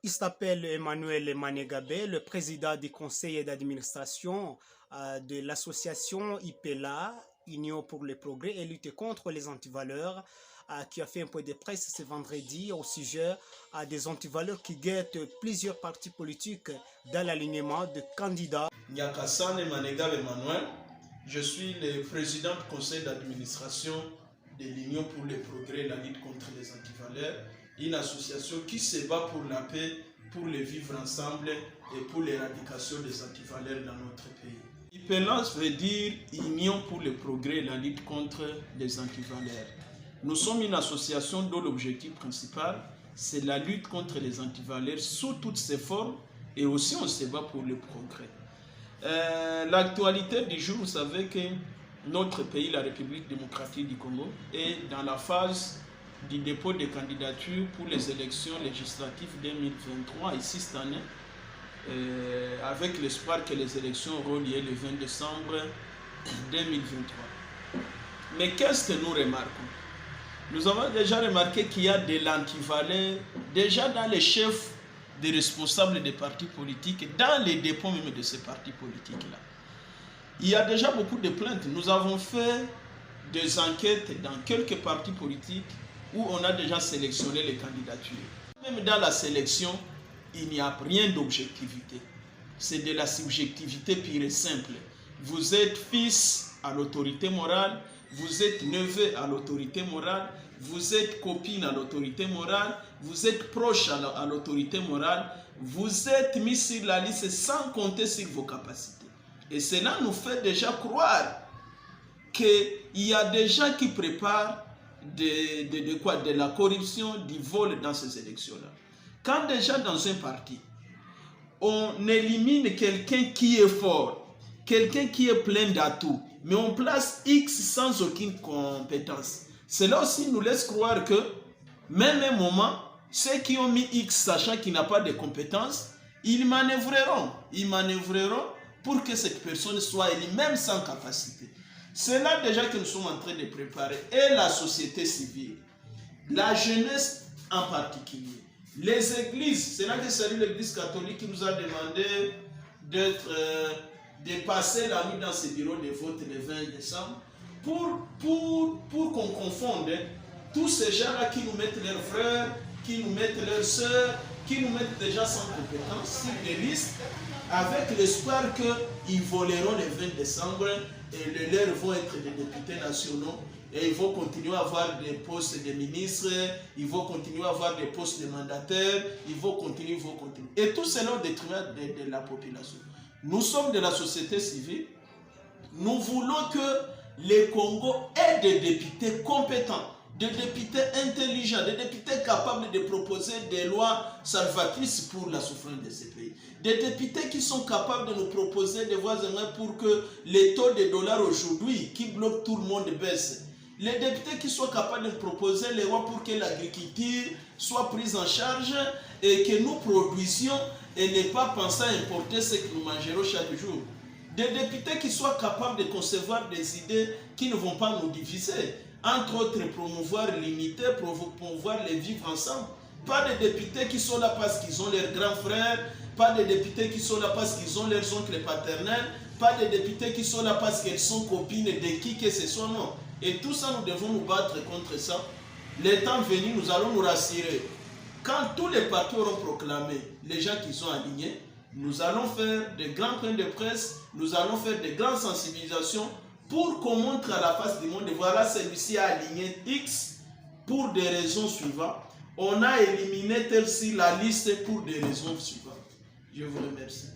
Il s'appelle Emmanuel Manegabé, le président du conseil d'administration de l'association IPELA, Union pour le progrès et lutte contre les antivaleurs, qui a fait un point de presse ce vendredi au sujet des antivaleurs qui guettent plusieurs partis politiques dans l'alignement de candidats. Nyakassane Manegabé Emmanuel, je suis le président du conseil d'administration de l'Union pour le progrès et la lutte contre les antivaleurs, une association qui se bat pour la paix, pour le vivre ensemble et pour l'éradication des antivaleurs dans notre pays. IPELA veut dire Union pour le progrès et la lutte contre les antivaleurs. Nous sommes une association dont l'objectif principal, c'est la lutte contre les antivaleurs sous toutes ses formes et aussi on se bat pour le progrès. L'actualité du jour, vous savez que notre pays, la République démocratique du Congo, est dans la phase du dépôt de candidature pour les élections législatives 2023, ici cette année, avec l'espoir que les élections auront lieu le 20 décembre 2023. Mais qu'est-ce que nous remarquons? Nous avons déjà remarqué qu'il y a de l'antivaleur déjà dans les chefs des responsables des partis politiques, dans les dépôts même de ces partis politiques-là. Il y a déjà beaucoup de plaintes. Nous avons fait des enquêtes dans quelques partis politiques où on a déjà sélectionné les candidatures. Même dans la sélection, il n'y a rien d'objectivité. C'est de la subjectivité pure et simple. Vous êtes fils à l'autorité morale, vous êtes neveu à l'autorité morale, vous êtes copine à l'autorité morale, vous êtes proche à l'autorité morale, vous êtes mis sur la liste sans compter sur vos capacités. Et cela nous fait déjà croire qu'il y a des gens qui préparent de la corruption, du vol dans ces élections-là. Quand déjà dans un parti, on élimine quelqu'un qui est fort, quelqu'un qui est plein d'atouts, mais on place X sans aucune compétence. Cela aussi nous laisse croire que, même un moment, ceux qui ont mis X sachant qu'il n'a pas de compétences, ils manœuvreront pour que cette personne soit élue, même sans capacité. C'est là déjà que nous sommes en train de préparer, et la société civile, la jeunesse en particulier, les églises. C'est là que c'est l'église catholique qui nous a demandé de passer la nuit dans ces bureaux de vote le 20 décembre pour qu'on confonde tous ces gens-là qui nous mettent leurs frères, qui nous mettent leurs sœurs, qui nous mettent déjà sans compétence sur des listes, avec l'espoir qu'ils voleront le 20 décembre et les leurs vont être des députés nationaux et ils vont continuer à avoir des postes de ministres, ils vont continuer à avoir des postes de mandataires, ils vont continuer. Et tout cela au détriment de la population. Nous sommes de la société civile, nous voulons que le Congo ait des députés compétents, des députés intelligents, des députés capables de proposer des lois salvatrices pour la souffrance de ces pays. Des députés qui sont capables de nous proposer des voies pour que les taux de dollars aujourd'hui, qui bloquent tout le monde, baissent. Les députés qui soient capables de proposer les lois pour que l'agriculture soit prise en charge et que nous produisions et ne pas penser à importer ce que nous mangerons chaque jour. Des députés qui soient capables de concevoir des idées qui ne vont pas nous diviser. Entre autres, promouvoir l'unité, promouvoir les vivre ensemble. Pas de députés qui sont là parce qu'ils ont leurs grands frères, pas de députés qui sont là parce qu'ils ont leurs oncles paternels, pas de députés qui sont là parce qu'elles sont copines de qui que ce soit, non. Et tout ça, nous devons nous battre contre ça. Le temps venu, nous allons nous rassurer. Quand tous les partis auront proclamé les gens qui sont alignés, nous allons faire des grands points de presse, nous allons faire des grandes sensibilisations pour qu'on montre à la face du monde, voilà, celui-ci a aligné X pour des raisons suivantes. On a éliminé tel-ci la liste pour des raisons suivantes. Je vous remercie.